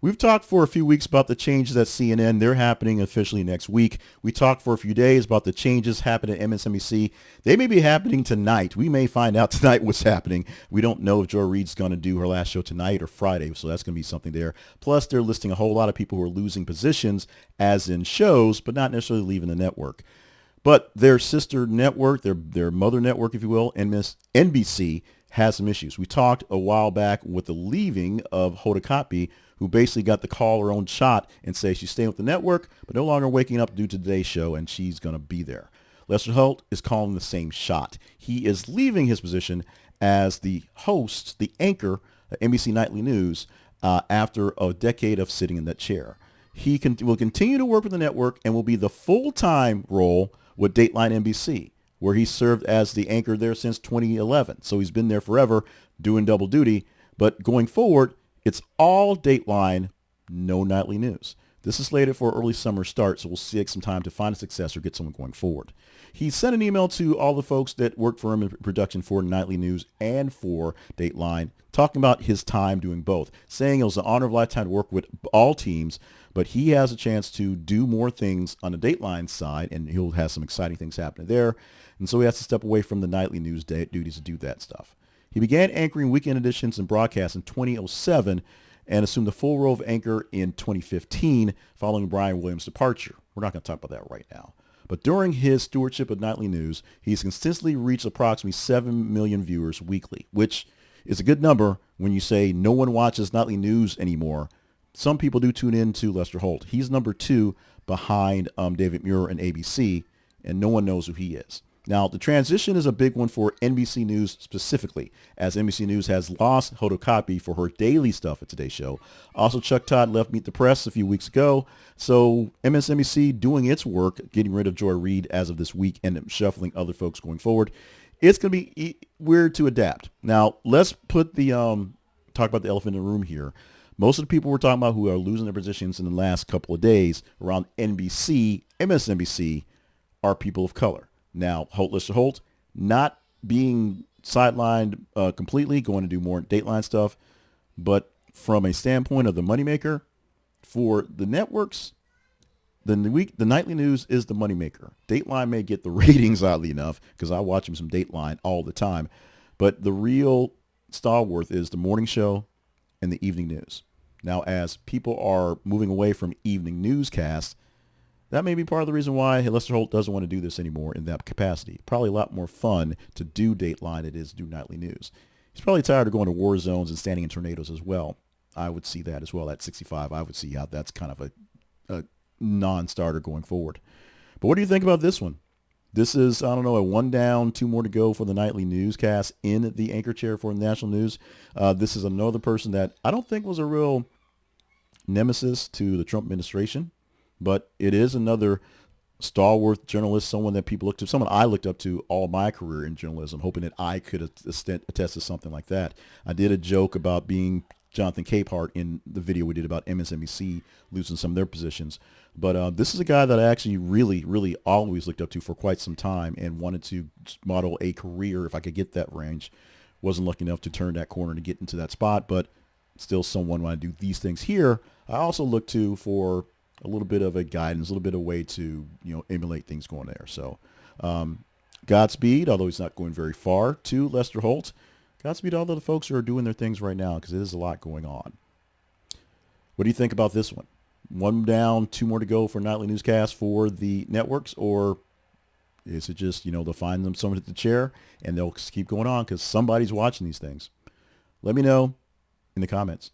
We've talked for a few weeks about the changes at CNN. They're happening officially next week. We talked for a few days about the changes happening at MSNBC. They may be happening tonight. We may find out tonight what's happening. We don't know if Joy Reid's going to do her last show tonight or Friday, so that's going to be something there. Plus, they're listing a whole lot of people who are losing positions, as in shows, but not necessarily leaving the network. But their sister network, their mother network, if you will, NBC, has some issues. We talked a while back with the leaving of Holt, who basically got to call her own shot and say she's staying with the network, but no longer waking up to do today's show, and she's going to be there. Lester Holt is calling the same shot. He is leaving his position as the host, the anchor at NBC Nightly News after a decade of sitting in that chair. He will continue to work with the network and will be the full-time role with Dateline NBC, where he served as the anchor there since 2011. So he's been there forever doing double duty. But going forward, it's all Dateline, no nightly news. This is slated for early summer start, so we'll take some time to find a successor, get someone going forward. He sent an email to all the folks that work for him in production for Nightly News and for Dateline, talking about his time doing both, saying it was an honor of a lifetime to work with all teams, but he has a chance to do more things on the Dateline side, and he'll have some exciting things happening there. And so he has to step away from the Nightly News duties to do that stuff. He began anchoring weekend editions and broadcasts in 2007 and assumed the full role of anchor in 2015 following Brian Williams' departure. We're not going to talk about that right now. But during his stewardship of Nightly News, he's consistently reached approximately 7 million viewers weekly, which is a good number when you say no one watches Nightly News anymore. Some people do tune in to Lester Holt. He's number 2 behind David Muir and ABC, and no one knows who he is. Now, the transition is a big one for NBC News specifically, as NBC News has lost Holt for her daily stuff at Today's Show. Also, Chuck Todd left Meet the Press a few weeks ago. So MSNBC doing its work, getting rid of Joy Reid as of this week and shuffling other folks going forward. It's going to be weird to adapt. Now, let's put the talk about the elephant in the room here. Most of the people we're talking about who are losing their positions in the last couple of days around NBC, MSNBC, are people of color. Now, Lester Holt not being sidelined completely, going to do more Dateline stuff, but from a standpoint of the moneymaker, for the networks, the Nightly News is the moneymaker. Dateline may get the ratings, oddly enough, because I watch them some Dateline all the time, but the real stalwart is the morning show and the evening news. Now, as people are moving away from evening newscasts, that may be part of the reason why Lester Holt doesn't want to do this anymore in that capacity. Probably a lot more fun to do Dateline than it is to do Nightly News. He's probably tired of going to war zones and standing in tornadoes as well. I would see that as well. At 65, I would see how that's kind of a non-starter going forward. But what do you think about this one? This is, I don't know, a 1 down, 2 more to go for the Nightly Newscast in the anchor chair for National News. This is another person that I don't think was a real nemesis to the Trump administration. But it is another stalwart journalist, someone that people look to, someone I looked up to all my career in journalism, hoping that I could attest to something like that. I did a joke about being Jonathan Capehart in the video we did about MSNBC losing some of their positions. But this is a guy that I actually really, really always looked up to for quite some time and wanted to model a career if I could get that range. Wasn't lucky enough to turn that corner to get into that spot, but still someone when I do these things here, I also look to for a little bit of a guidance, a little bit of a way to, emulate things going there. So Godspeed, although he's not going very far, to Lester Holt. Godspeed to all of the folks who are doing their things right now, because it is a lot going on. What do you think about this one? 1 down, 2 more to go for Nightly Newscast for the networks, or is it just, they'll find them someone at the chair and they'll keep going on because somebody's watching these things? Let me know in the comments.